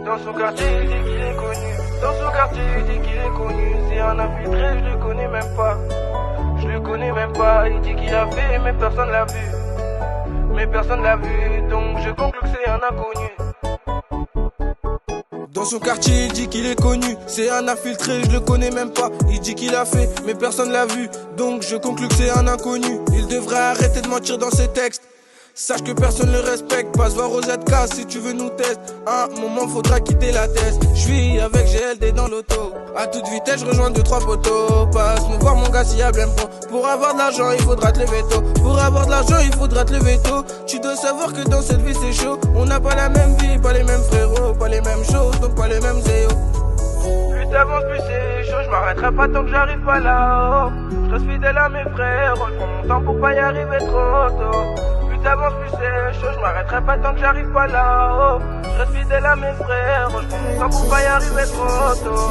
Dans son quartier, il dit qu'il est connu. Dans son quartier, il dit qu'il est connu. C'est un infiltré, je le connais même pas. Je le connais même pas. Il dit qu'il a fait, mais personne l'a vu. Mais personne l'a vu, donc je conclus que c'est un inconnu. Dans son quartier, il dit qu'il est connu. C'est un infiltré, je le connais même pas. Il dit qu'il a fait, mais personne l'a vu. Donc je conclus que c'est un inconnu. Il devrait arrêter de mentir dans ses textes. Sache que personne ne le respecte. Passe voir au ZK si tu veux nous tester. Un moment faudra quitter la tête. Je suis avec GLD dans l'auto. À toute vitesse je rejoins 2-3 poteaux. Passe me voir mon gars s'il y a blême pro. Pour avoir de l'argent il faudra te lever tôt. Pour avoir de l'argent il faudra te lever tôt. Tu dois savoir que dans cette vie c'est chaud. On n'a pas la même vie, pas les mêmes frérots. Pas les mêmes choses, donc pas les mêmes zéos. Plus t'avances plus c'est chaud. Je m'arrêterai pas tant que j'arrive pas là-haut. Je reste fidèle à mes frères. Je prends mon temps pour pas y arriver trop tôt. J'avance plus c'est chaud, je m'arrêterai pas tant que j'arrive pas là-haut. Je reste fidèle à mes frères, je prends mon temps pour pas y arriver trop tôt.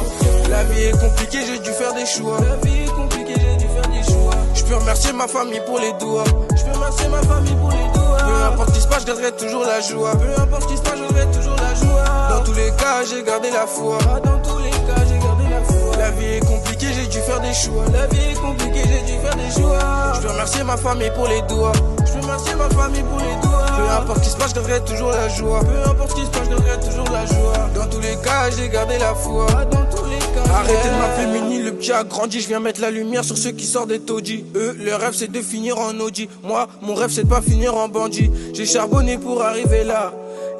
La vie est compliquée, j'ai dû faire des choix. La vie est compliquée, j'ai dû faire des choix. Je peux remercier ma famille pour les doigts. Je peux remercier ma famille pour les doigts. Peu importe ce qui se passe, je garderai toujours la joie. Peu importe ce qui se passe, je garderai toujours la joie. Dans tous les cas, j'ai gardé la foi. Dans tous les cas, j'ai gardé la foi. La vie est compliquée, j'ai dû faire des choix. La vie est compliquée, j'ai dû faire des choix. Je peux remercier ma famille pour les doigts. Je peux remercier ma famille pour les doigts. Peu importe ce qui se passe, je garderai toujours la joie. Peu importe ce qui se passe, je garderai toujours la joie. Dans tous les cas, j'ai gardé la foi. Dans tous les cas. Arrêtez de m'appeler Mini, le petit a grandi. Je viens mettre la lumière sur ceux qui sortent des taudis. Eux, leur rêve c'est de finir en Audi. Moi, mon rêve c'est de pas finir en bandit. J'ai charbonné pour arriver là.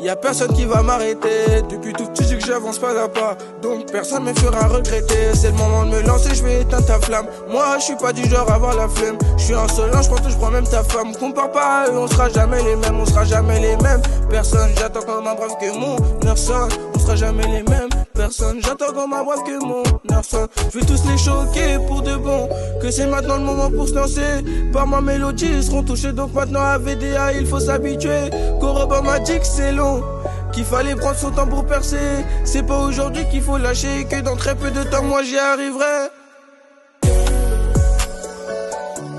Y'a personne qui va m'arrêter. Depuis tout petit, je dis que j'avance pas à pas. Donc personne me fera regretter. C'est le moment de me lancer, je vais éteindre ta flamme. Moi, je suis pas du genre à avoir la flemme. Je suis insolent, je pense que je prends même ta femme. Compare pas à eux, on sera jamais les mêmes. On sera jamais les mêmes personnes. J'attends comme un brave que mon heure sonne. On sera jamais les mêmes personnes. J'attends comme un brave que mon heure sonne. Je vais tous les choquer pour de bon. Que c'est maintenant le moment pour se lancer. Par ma mélodie, ils seront touchés. Donc maintenant à VDA, il faut s'habituer. Coroba m'a dit que c'est long, qu'il fallait prendre son temps pour percer. C'est pas aujourd'hui qu'il faut lâcher, que dans très peu de temps moi j'y arriverai.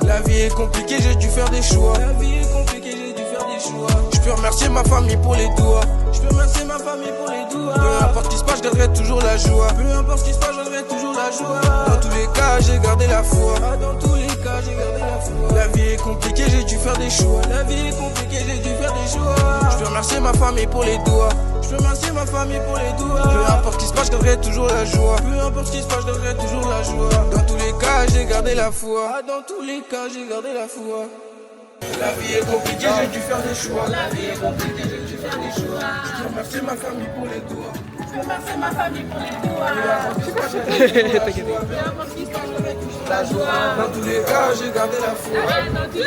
La vie est compliquée, j'ai dû faire des choix. La vie est compliquée, j'ai dû faire des choix. Je peux remercier ma famille pour les doigts. Je peux remercier ma famille pour les doigts. Peu importe ce qui se passe, je garderai toujours la joie. Peu importe ce qui se passe, je garderai toujours la joie. Dans tous les cas, j'ai gardé la foi. Dans tous les cas, j'ai gardé la foi. La vie est compliquée, j'ai dû faire des choix. La vie est compliquée, j'ai dû faire des choix. Je peux remercier ma famille pour les doigts. Je peux remercier ma famille pour les doigts. Peu importe ce qui se passe, je garderai toujours la joie. Peu importe ce qui se passe, je garderai toujours la joie. Dans tous les cas, j'ai gardé la foi. Dans tous les cas, j'ai gardé la foi. La vie est compliquée, j'ai dû faire des choix. La vie est compliquée, j'ai dû faire des choix. Je peux remercier ma famille pour les doigts. Je peux remercier ma famille pour les doigts. La joie. Dans tous les cas, j'ai gardé la foi. La vie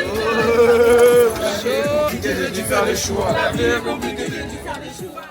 est compliquée, j'ai dû faire des choix. La vie est compliquée, j'ai dû faire des choix.